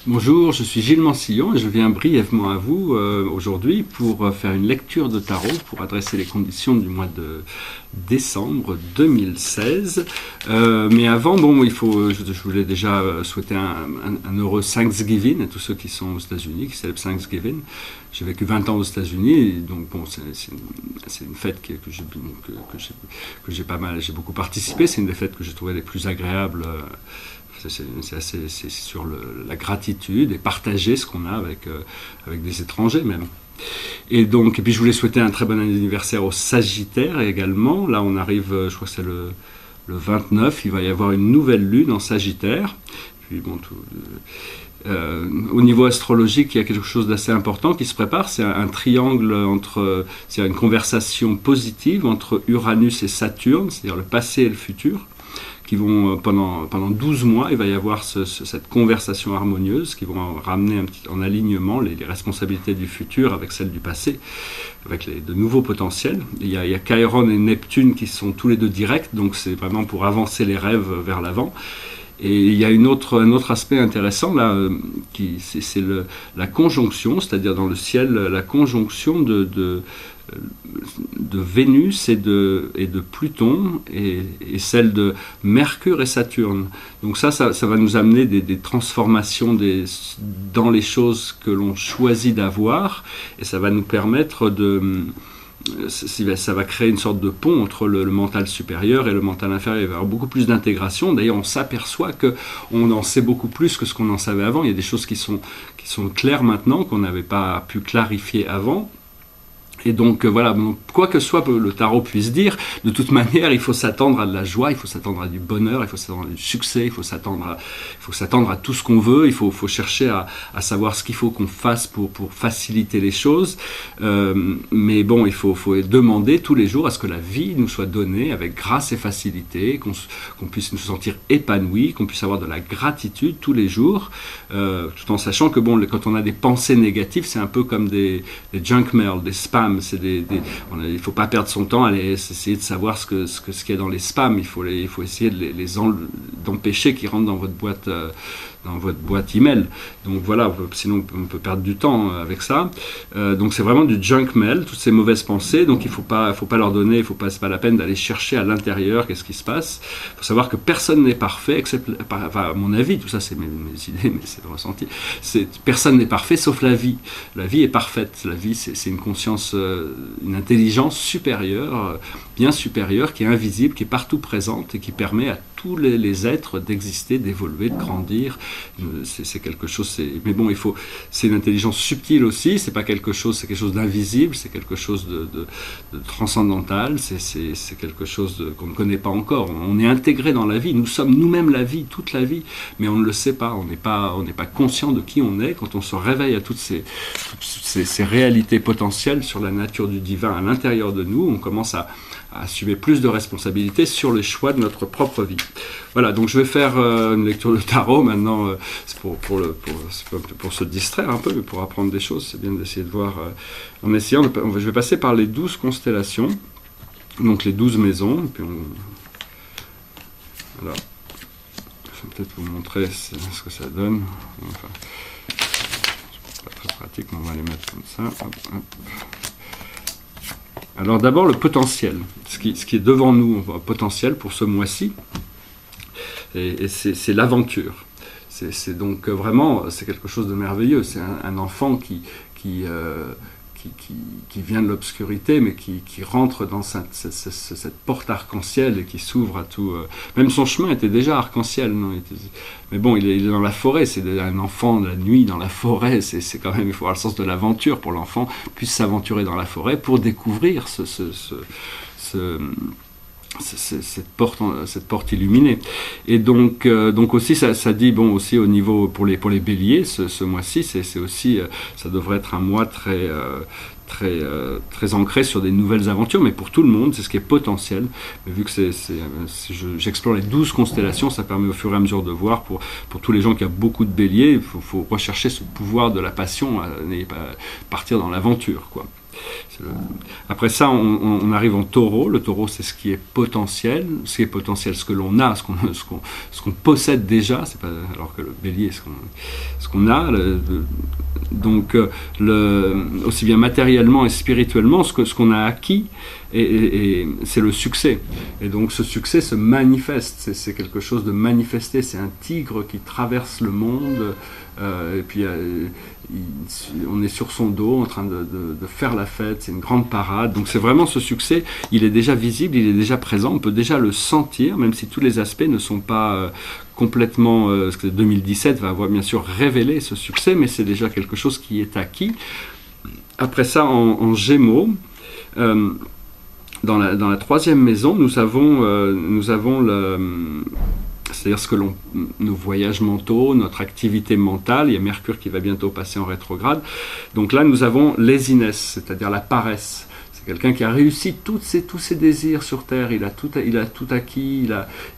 Bonjour, je suis Gilles Mansillon et je viens brièvement à vous aujourd'hui pour faire une lecture de tarot pour adresser les conditions du mois de décembre 2016. Mais avant, je voulais déjà souhaiter un heureux Thanksgiving à tous ceux qui sont aux États-Unis, qui célèbrent Thanksgiving. J'ai vécu 20 ans aux États-Unis, donc bon, c'est une fête que j'ai beaucoup participé. C'est une des fêtes que j'ai trouvées les plus agréables. C'est sur la gratitude et partager ce qu'on a avec des étrangers même. Et puis je voulais souhaiter un très bon anniversaire au Sagittaire également. Là on arrive, je crois que c'est le 29, il va y avoir une nouvelle lune en Sagittaire. Puis bon, au niveau astrologique, il y a quelque chose d'assez important qui se prépare. C'est un triangle c'est une conversation positive entre Uranus et Saturne, c'est-à-dire le passé et le futur, qui vont, pendant 12 mois, il va y avoir cette conversation harmonieuse qui vont ramener en alignement les responsabilités du futur avec celles du passé, avec de nouveaux potentiels. Il y a Chiron et Neptune qui sont tous les deux directs, donc c'est vraiment pour avancer les rêves vers l'avant. Et il y a un autre aspect intéressant là, c'est la conjonction, c'est-à-dire dans le ciel, la conjonction de Vénus et de Pluton et celle de Mercure et Saturne. Donc ça va nous amener des transformations dans les choses que l'on choisit d'avoir, et ça va nous permettre ça va créer une sorte de pont entre le mental supérieur et le mental inférieur. Il va y avoir beaucoup plus d'intégration. D'ailleurs, on s'aperçoit qu'on en sait beaucoup plus que ce qu'on en savait avant. Il y a des choses qui sont claires maintenant, qu'on n'avait pas pu clarifier avant. Et donc voilà, quoi que soit le tarot puisse dire, de toute manière, il faut s'attendre à de la joie, il faut s'attendre à du bonheur, il faut s'attendre à du succès, il faut s'attendre à tout ce qu'on veut, il faut chercher à savoir ce qu'il faut qu'on fasse pour faciliter les choses. Mais bon, il faut demander tous les jours à ce que la vie nous soit donnée avec grâce et facilité, qu'on puisse nous sentir épanouis, qu'on puisse avoir de la gratitude tous les jours, tout en sachant que bon, quand on a des pensées négatives, c'est un peu comme des junk mail, des spams. Il ne faut pas perdre son temps à essayer de savoir ce qu'il y a dans les spams. Il faut essayer d'empêcher qu'ils rentrent dans votre boîte email. Donc voilà, sinon on peut perdre du temps avec ça. Donc c'est vraiment du junk mail, toutes ces mauvaises pensées. Donc il faut pas leur donner, c'est pas la peine d'aller chercher à l'intérieur qu'est-ce qui se passe. Il faut savoir que personne n'est parfait, excepte, à mon avis, tout ça c'est mes idées, mais c'est le ressenti. Personne n'est parfait sauf la vie. La vie est parfaite. La vie c'est une conscience, une intelligence supérieure, bien supérieure, qui est invisible, qui est partout présente et qui permet à tous les êtres d'exister, d'évoluer, de grandir. C'est quelque chose, mais bon, c'est une intelligence subtile aussi, c'est quelque chose d'invisible, c'est quelque chose de transcendantal, c'est quelque chose qu'on ne connaît pas encore. On est intégré dans la vie, nous sommes nous-mêmes la vie, toute la vie, mais on ne le sait pas, on n'est pas conscient de qui on est. Quand on se réveille à toutes ces réalités potentielles sur la nature du divin à l'intérieur de nous, on commence à assumer plus de responsabilités sur les choix de notre propre vie. Voilà, donc je vais faire une lecture de tarot maintenant, c'est pour se distraire un peu, mais pour apprendre des choses, c'est bien d'essayer de voir, en essayant, je vais passer par les 12 constellations, donc les 12 maisons, et puis alors, je vais peut-être vous montrer ce que ça donne, enfin, c'est pas très pratique, mais on va les mettre comme ça, hop, hop. Alors d'abord le potentiel, ce qui est devant nous, potentiel pour ce mois-ci, et c'est l'aventure. C'est donc vraiment, c'est quelque chose de merveilleux. C'est un enfant qui vient de l'obscurité, mais qui rentre dans cette porte arc-en-ciel et qui s'ouvre à tout. Même son chemin était déjà arc-en-ciel, non ? Mais bon, il est dans la forêt. C'est un enfant de la nuit dans la forêt. C'est quand même, il faut avoir le sens de l'aventure pour l'enfant puisse s'aventurer dans la forêt pour découvrir cette porte illuminée. Et donc aussi ça dit, bon, aussi au niveau pour les béliers, ce mois-ci, c'est aussi, ça devrait être un mois très très ancré sur des nouvelles aventures, mais pour tout le monde, c'est ce qui est potentiel. Mais vu que j'explore les 12 constellations, ça permet au fur et à mesure de voir, pour tous les gens qui ont beaucoup de béliers, il faut rechercher ce pouvoir de la passion, n'ayez pas partir dans l'aventure, quoi. Après ça, on arrive en taureau. Le taureau, c'est ce qui est potentiel, ce que l'on a, ce qu'on possède déjà, c'est pas, alors que le bélier, ce qu'on a. Donc, aussi bien matériellement et spirituellement, ce qu'on a acquis, et c'est le succès. Et donc, ce succès se manifeste. C'est quelque chose de manifesté. C'est un tigre qui traverse le monde, et puis on est sur son dos en train de faire la fête, c'est une grande parade. Donc c'est vraiment ce succès, il est déjà visible, il est déjà présent, on peut déjà le sentir, même si tous les aspects ne sont pas complètement... parce que 2017 va avoir bien sûr révélé ce succès, mais c'est déjà quelque chose qui est acquis. Après ça, en Gémeaux, dans la troisième maison, nous avons c'est-à-dire nos voyages mentaux, notre activité mentale. Il y a Mercure qui va bientôt passer en rétrograde. Donc là, nous avons laziness, c'est-à-dire la paresse. C'est quelqu'un qui a réussi tous ses désirs sur Terre. Il a tout acquis,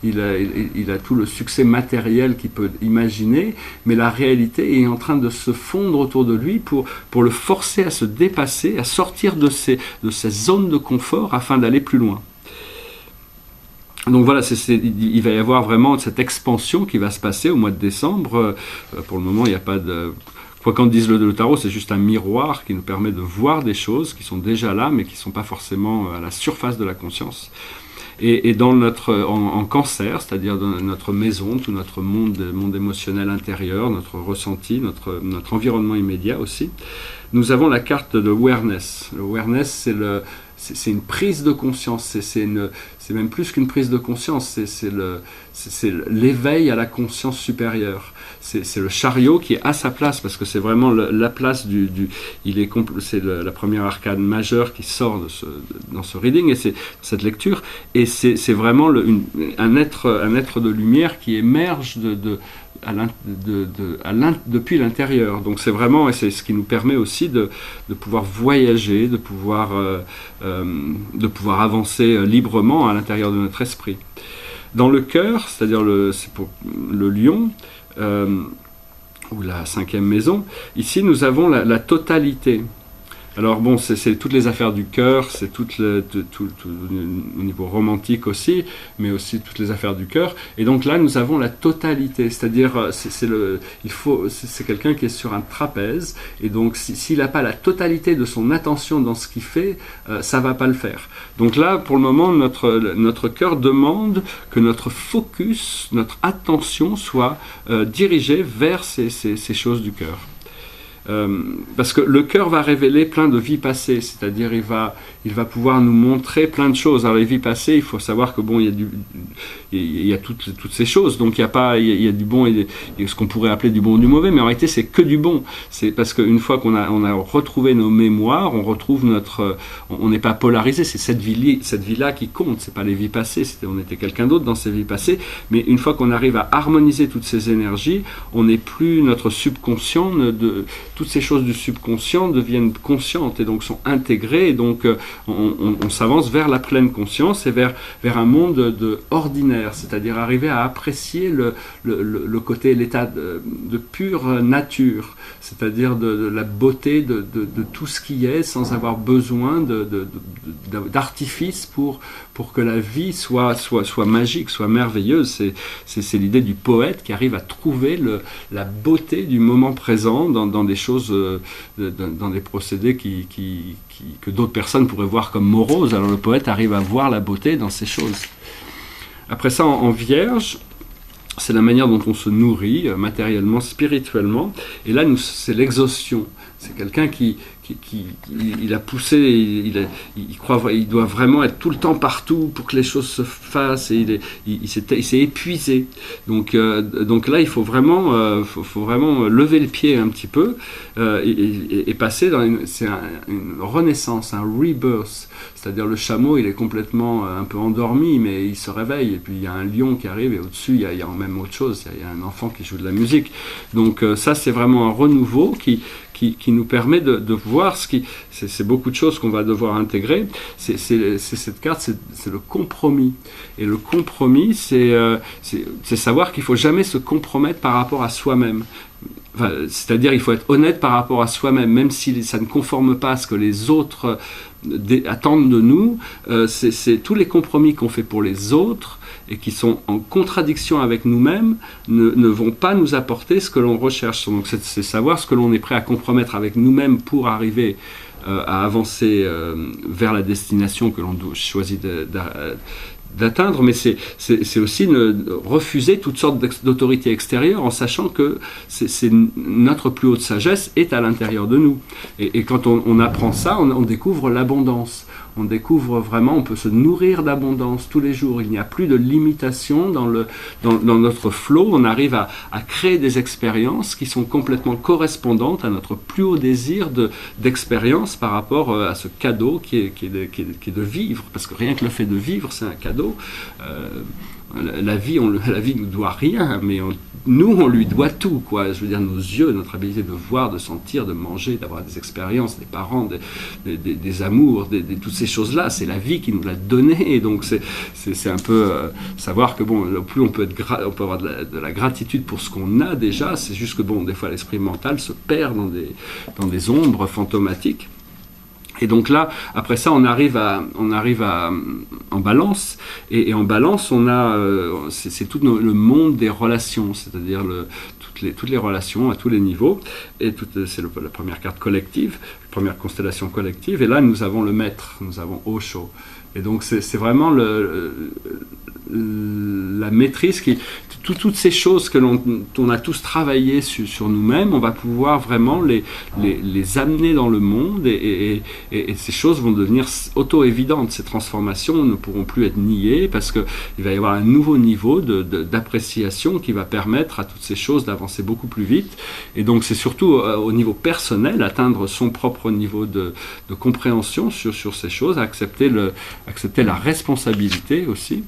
il a tout le succès matériel qu'il peut imaginer, mais la réalité est en train de se fondre autour de lui pour le forcer à se dépasser, à sortir de ses zones de confort afin d'aller plus loin. Donc voilà, il va y avoir vraiment cette expansion qui va se passer au mois de décembre. Pour le moment, il n'y a pas de... Quoi qu'en dise le tarot, c'est juste un miroir qui nous permet de voir des choses qui sont déjà là, mais qui ne sont pas forcément à la surface de la conscience. Et dans en cancer, c'est-à-dire dans notre maison, tout notre monde émotionnel intérieur, notre ressenti, notre environnement immédiat aussi, nous avons la carte de awareness. L'awareness, c'est une prise de conscience, c'est même plus qu'une prise de conscience, c'est l'éveil à la conscience supérieure. C'est le chariot qui est à sa place, parce que c'est vraiment la place c'est la première arcane majeure qui sort dans ce reading, et c'est cette lecture, et c'est vraiment un être de lumière qui émerge depuis l'intérieur. Donc c'est vraiment, et c'est ce qui nous permet aussi de pouvoir voyager, de pouvoir avancer librement à l'intérieur de notre esprit. Dans le cœur, c'est-à-dire c'est pour le lion, ou la cinquième maison, ici nous avons la totalité. Alors bon, c'est toutes les affaires du cœur, c'est tout au niveau romantique aussi, mais aussi toutes les affaires du cœur. Et donc là, nous avons la totalité, c'est-à-dire c'est quelqu'un qui est sur un trapèze, et donc s'il n'a pas la totalité de son attention dans ce qu'il fait, ça va pas le faire. Donc là, pour le moment, notre cœur demande que notre focus, notre attention soit dirigée vers ces choses du cœur. Parce que le cœur va révéler plein de vies passées, c'est-à-dire il va pouvoir nous montrer plein de choses. Alors les vies passées, il faut savoir que bon, il y a toutes ces choses, donc il y a du bon et ce qu'on pourrait appeler du bon ou du mauvais, mais en réalité c'est que du bon. C'est parce qu'une fois qu'on a retrouvé nos mémoires, on retrouve on n'est pas polarisé, c'est cette vie-là qui compte, c'est pas les vies passées, on était quelqu'un d'autre dans ces vies passées, mais une fois qu'on arrive à harmoniser toutes ces énergies, on n'est plus notre subconscient, toutes ces choses du subconscient deviennent conscientes et donc sont intégrées, et donc on s'avance vers la pleine conscience et vers un monde ordinaire, c'est-à-dire arriver à apprécier le côté, l'état de pure nature, c'est-à-dire de la beauté de tout ce qui est, sans avoir besoin d'artifice pour que la vie soit magique, soit merveilleuse. C'est l'idée du poète qui arrive à trouver la beauté du moment présent dans des choses, dans des procédés que d'autres personnes pourraient voir comme moroses. Alors le poète arrive à voir la beauté dans ces choses. Après ça, en Vierge, c'est la manière dont on se nourrit matériellement, spirituellement. Et là, c'est l'exhaustion. C'est quelqu'un qui il a poussé, il croit, il doit vraiment être tout le temps partout pour que les choses se fassent, et il s'est épuisé. Donc là, il faut vraiment lever le pied un petit peu et passer dans une renaissance, un rebirth. C'est-à-dire le chameau, il est complètement un peu endormi, mais il se réveille, et puis il y a un lion qui arrive, et au-dessus, il y a même autre chose, il y a un enfant qui joue de la musique. Donc ça, c'est vraiment un renouveau qui qui nous permet de voir ce qui... C'est beaucoup de choses qu'on va devoir intégrer. C'est cette carte, c'est le compromis. Et le compromis, c'est savoir qu'il ne faut jamais se compromettre par rapport à soi-même. Enfin, c'est-à-dire il faut être honnête par rapport à soi-même, même si ça ne conforme pas à ce que les autres attendent de nous. C'est tous les compromis qu'on fait pour les autres et qui sont en contradiction avec nous-mêmes ne vont pas nous apporter ce que l'on recherche. Donc c'est savoir ce que l'on est prêt à compromettre avec nous-mêmes pour arriver à avancer vers la destination que l'on choisit d'atteindre, mais c'est aussi refuser toutes sortes d'autorités extérieures en sachant que notre plus haute sagesse est à l'intérieur de nous. Et quand on apprend ça, on découvre l'abondance. On découvre vraiment, on peut se nourrir d'abondance tous les jours. Il n'y a plus de limitation dans notre flot. On arrive à créer des expériences qui sont complètement correspondantes à notre plus haut désir d'expérience par rapport à ce cadeau qui est de vivre. Parce que rien que le fait de vivre, c'est un cadeau. La vie nous doit rien, mais nous, on lui doit tout, quoi. Je veux dire, nos yeux, notre habilité de voir, de sentir, de manger, d'avoir des expériences, des parents, des amours, toutes ces choses-là, c'est la vie qui nous l'a donné. Et donc, c'est un peu savoir que, bon, plus on peut avoir de la gratitude pour ce qu'on a déjà, c'est juste que, bon, des fois, l'esprit mental se perd dans des ombres fantomatiques. Et donc là, après ça, on arrive en balance, et en balance, on a, c'est tout le monde des relations, c'est-à-dire toutes les relations à tous les niveaux, et c'est la première carte collective, la première constellation collective, et là, nous avons le maître, nous avons Osho. Et donc, c'est vraiment la maîtrise toutes ces choses que on a tous travaillé sur nous-mêmes, on va pouvoir vraiment les amener dans le monde et ces choses vont devenir auto-évidentes. Ces transformations ne pourront plus être niées parce qu'il va y avoir un nouveau niveau d'appréciation qui va permettre à toutes ces choses d'avancer beaucoup plus vite. Et donc c'est surtout au niveau personnel, atteindre son propre niveau de compréhension sur ces choses, accepter la responsabilité aussi.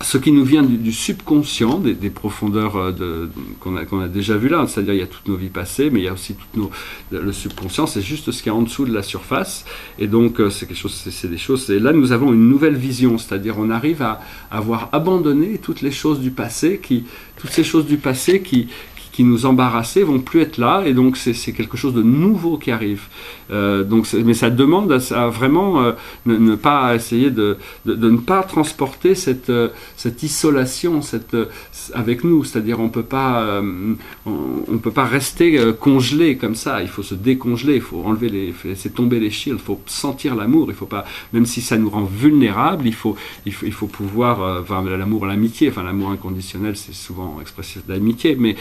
Ce qui nous vient du subconscient, des profondeurs qu'on a déjà vu là, c'est-à-dire il y a toutes nos vies passées, mais il y a aussi le subconscient, c'est juste ce qu'il y a en dessous de la surface, et donc c'est des choses, et là nous avons une nouvelle vision, c'est-à-dire on arrive à avoir abandonné toutes les choses du passé, toutes ces choses du passé qui nous embarrassaient vont plus être là, et donc c'est quelque chose de nouveau qui arrive. Mais ça demande à vraiment ne pas essayer de ne pas transporter cette isolation avec nous, c'est-à-dire on peut pas rester congelé comme ça, il faut se décongeler, il faut laisser tomber les shields, il faut sentir l'amour, il faut pas, même si ça nous rend vulnérables, il faut pouvoir, l'amour, l'amitié, l'amour inconditionnel c'est souvent expressif d'amitié, mais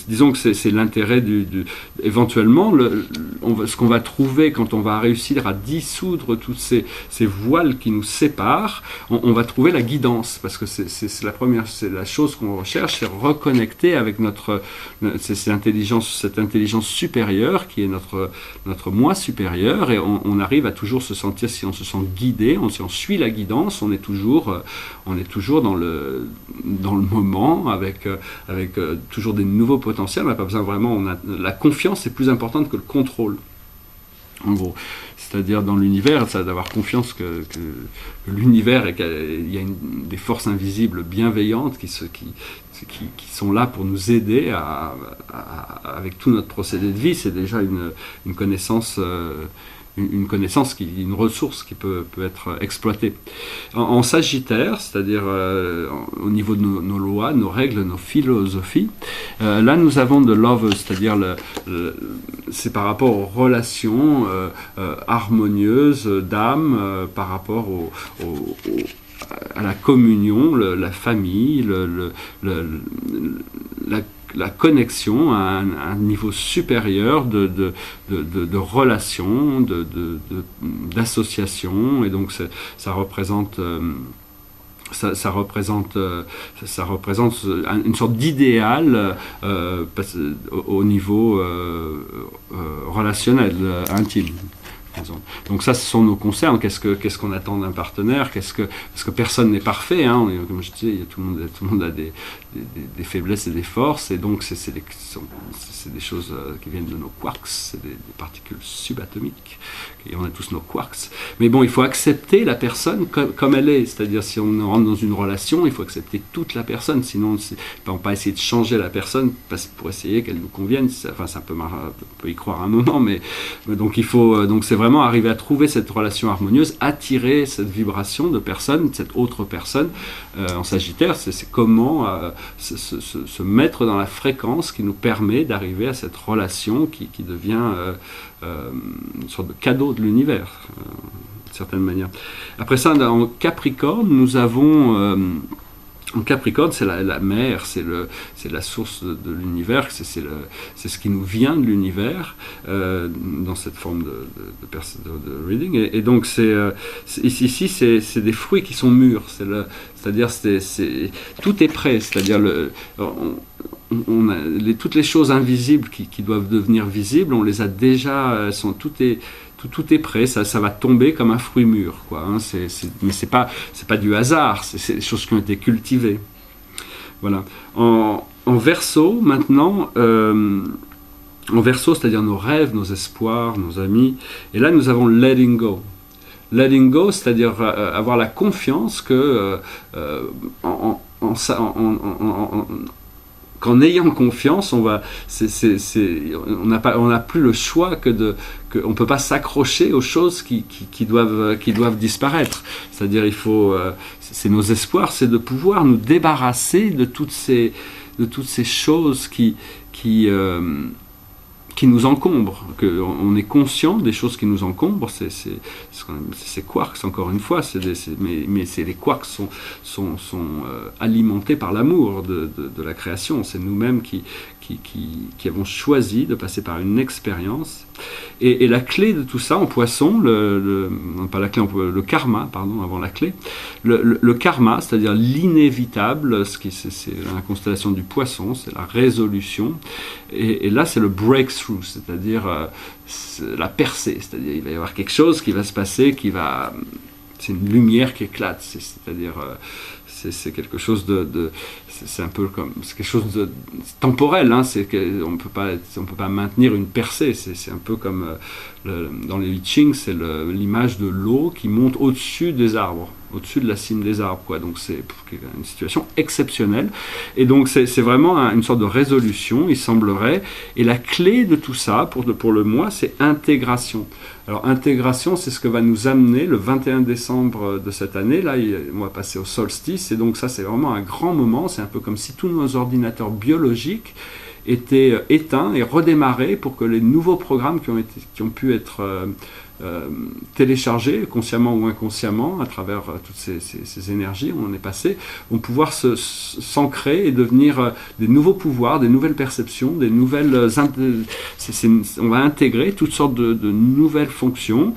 disons que c'est l'intérêt éventuellement, ce qu'on va trouver quand on va réussir à dissoudre toutes ces voiles qui nous séparent, on va trouver la guidance, parce que c'est la chose qu'on recherche, c'est reconnecter avec cette intelligence supérieure qui est notre moi supérieur, et on arrive à toujours se sentir, si on se sent guidé, si on suit la guidance, on est toujours dans le moment, avec toujours des nouveaux potentiels. On n'a pas besoin vraiment, la confiance est plus importante que le contrôle, en gros. C'est-à-dire dans l'univers, c'est d'avoir confiance que l'univers, il y a des forces invisibles bienveillantes qui sont là pour nous aider avec tout notre procédé de vie. C'est déjà une connaissance une ressource qui peut être exploitée. En Sagittaire, c'est-à-dire au niveau de nos lois, nos règles, nos philosophies, là nous avons de love, c'est-à-dire c'est par rapport aux relations harmonieuses d'âme, par rapport à la communion, la famille, la connexion à un niveau supérieur de relations, d'associations, et donc ça représente une sorte d'idéal au niveau relationnel, intime. Donc ça, ce sont nos concerns. Qu'est-ce qu'on attend d'un partenaire? Parce que personne n'est parfait, hein. Comme je disais, tout le monde a des faiblesses et des forces, et donc c'est des choses qui viennent de nos quarks, c'est des particules subatomiques, et on a tous nos quarks. Mais bon, il faut accepter la personne comme elle est, c'est-à-dire si on rentre dans une relation, il faut accepter toute la personne, sinon on ne peut pas essayer de changer la personne pour essayer qu'elle nous convienne. Enfin, ça peut y croire un moment, mais donc c'est vraiment arriver à trouver cette relation harmonieuse, attirer cette vibration de personne, cette autre personne. En Sagittaire, c'est comment se mettre dans la fréquence qui nous permet d'arriver à cette relation qui devient une sorte de cadeau de l'univers, d'une certaine manière. Après ça, en Capricorne, nous avons... En Capricorne, c'est la mer, c'est la source de l'univers, c'est ce qui nous vient de l'univers dans cette forme de reading. Et donc, ici, c'est des fruits qui sont mûrs. C'est-à-dire, tout est prêt. C'est-à-dire, toutes les choses invisibles qui doivent devenir visibles, on les a déjà. Tout est prêt, ça va tomber comme un fruit mûr, quoi, hein. Mais c'est pas du hasard, c'est des choses qui ont été cultivées. Voilà. En Verseau, maintenant, en Verseau, c'est-à-dire nos rêves, nos espoirs, nos amis, et là nous avons letting go. Letting go, c'est-à-dire avoir la confiance que qu'en ayant confiance, on n'a plus le choix on ne peut pas s'accrocher aux choses qui doivent disparaître. C'est-à-dire, c'est nos espoirs, c'est de pouvoir nous débarrasser de toutes ces choses qui nous encombrent, qu'on est conscient des choses qui nous encombrent, c'est quarks, encore une fois, mais les quarks sont alimentés par l'amour de la création. C'est nous-mêmes qui avons choisi de passer par une expérience. Et la clé de tout ça, en Poisson, le karma, pardon, avant la clé, le karma, c'est-à-dire l'inévitable, c'est la constellation du Poisson, c'est la résolution, et là c'est le breakthrough, c'est-à-dire la percée, c'est-à-dire il va y avoir quelque chose qui va se passer, c'est une lumière qui éclate, c'est-à-dire c'est quelque chose c'est un peu comme, c'est quelque chose de temporel, hein, on peut pas maintenir une percée, c'est un peu comme dans les I Ching, c'est l'image de l'eau qui monte au-dessus des arbres, au-dessus de la cime des arbres, quoi. Donc c'est une situation exceptionnelle, et donc c'est vraiment une sorte de résolution, il semblerait, et la clé de tout ça, pour le mois, c'est intégration. Alors intégration, c'est ce que va nous amener le 21 décembre de cette année, là on va passer au solstice, et donc ça c'est vraiment un grand moment, c'est un peu comme si tous nos ordinateurs biologiques étaient éteints et redémarrés pour que les nouveaux programmes qui ont pu être téléchargés, consciemment ou inconsciemment, à travers toutes ces énergies où on est passé, vont pouvoir s'ancrer et devenir des nouveaux pouvoirs, des nouvelles perceptions, des nouvelles... on va intégrer toutes sortes de nouvelles fonctions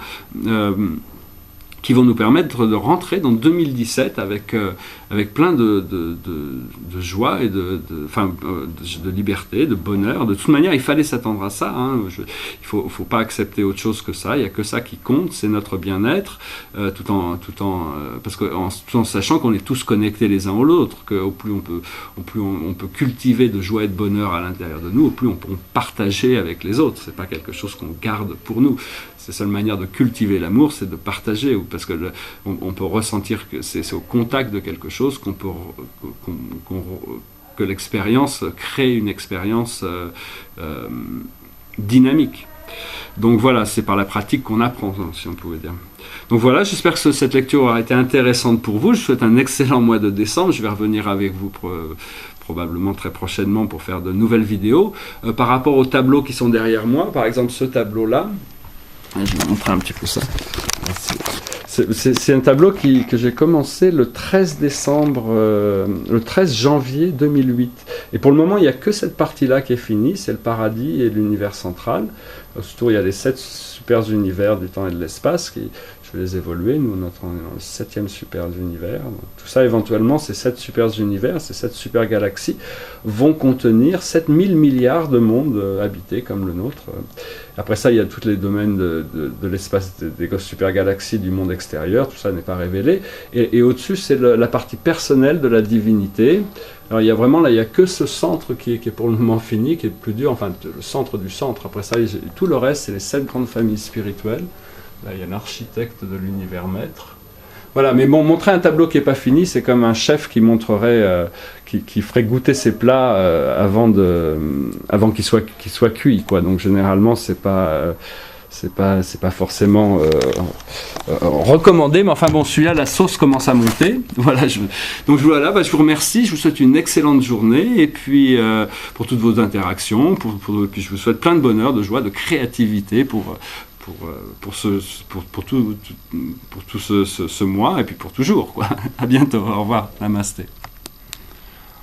qui vont nous permettre de rentrer dans 2017 avec plein de joie et de liberté, de bonheur. De toute manière, il fallait s'attendre à ça, hein. Il faut pas accepter autre chose que ça. Il n'y a que ça qui compte, c'est notre bien-être, tout en sachant qu'on est tous connectés les uns aux autres, qu'au plus on peut cultiver de joie et de bonheur à l'intérieur de nous, au plus on peut partager avec les autres. C'est pas quelque chose qu'on garde pour nous. C'est la seule manière de cultiver l'amour, c'est de partager, parce que on peut ressentir que c'est au contact de quelque chose que l'expérience crée une expérience dynamique. Donc voilà, c'est par la pratique qu'on apprend, si on pouvait dire. Donc voilà, j'espère que cette lecture aura été intéressante pour vous. Je vous souhaite un excellent mois de décembre. Je vais revenir avec vous probablement très prochainement pour faire de nouvelles vidéos. Par rapport aux tableaux qui sont derrière moi, par exemple ce tableau-là, je vais vous montrer un petit peu ça. C'est un tableau que j'ai commencé le 13 janvier 2008. Et pour le moment, il n'y a que cette partie-là qui est finie, c'est le paradis et l'univers central. Autour, il y a les 7 super univers du temps et de l'espace. je vais les évoluer. Nous, on est dans le 7e super univers. Donc, tout ça, éventuellement, ces 7 super univers, ces 7 super galaxies, vont contenir 7000 milliards de mondes habités comme le nôtre. Après ça, il y a tous les domaines de l'espace des super galaxies, du monde extérieur. Tout ça n'est pas révélé. Et au-dessus, c'est la partie personnelle de la divinité. Alors, il y a vraiment, là, il n'y a que ce centre qui est pour le moment fini, qui est le plus dur, enfin, le centre du centre. Après ça, tout le reste, c'est les 7 grandes familles spirituelles. Là, il y a l'architecte de l'univers maître. Voilà, mais bon, montrer un tableau qui n'est pas fini, c'est comme un chef qui montrerait, qui ferait goûter ses plats avant qu'ils soient cuits, quoi. Donc, généralement, c'est pas forcément recommandé, mais enfin bon, celui-là, la sauce commence à monter. Voilà, donc voilà, je vous remercie, je vous souhaite une excellente journée, et puis pour toutes vos interactions, puis je vous souhaite plein de bonheur, de joie, de créativité pour tout ce mois, et puis pour toujours, quoi. À bientôt, au revoir, namasté.